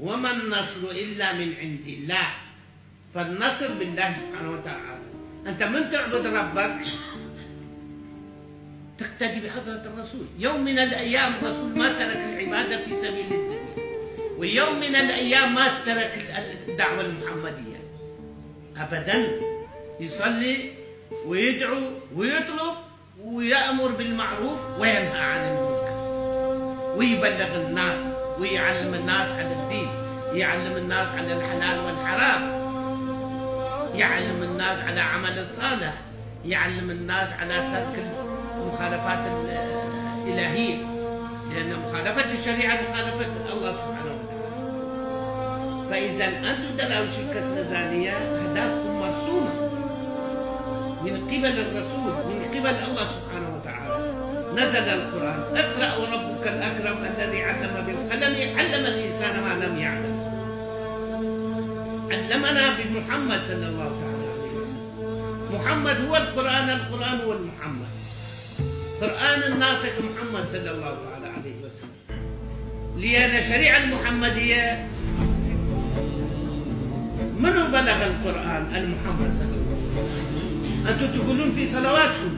وما النصر إلا من عند الله. فالنصر بالله سبحانه وتعالى. أنت من تعبد ربك تقتدي بحضرة الرسول. يوم من الأيام الرسول ما ترك العبادة في سبيل الدنيا، ويوم من الأيام ما ترك الدعوة المحمدية أبدا. يصلي ويدعو ويطلب ويأمر بالمعروف وينهى عن المنكر، ويبلغ الناس ويعلم الناس على الدين، يعلم الناس على الحلال والحرام، يعلم الناس على عمل الصالح، يعلم الناس على ترك المخالفات الإلهية، لأن مخالفة الشريعة مخالفة الله سبحانه وتعالى. فإذا أنتم دراوشي كسلزانية أهدافكم مرسومة من قبل الرسول، من قبل الله سبحانه وتعالى. نزل القرآن: اقرأ وربك الأكرم الذي علم بالقلم علم الإنسان ما لم يعلم. علمنا بمحمد صلى الله عليه وسلم. محمد هو القرآن، القرآن هو المحمد. قرآن الناطق محمد صلى الله عليه وسلم. لأن الشريعة المحمدية منو بلغ القرآن؟ المحمد صلى الله عليه وسلم. أنتم تقولون في صلواتكم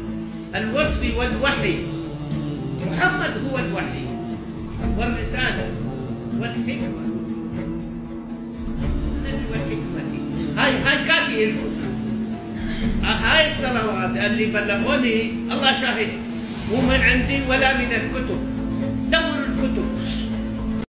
الوصف والوحي. محمد هو الوحي والرسالة والحكمة. هاي كافي لكم. هاي الصلوات اللي بلغوني الله شاهد، مو من عندي ولا من الكتب.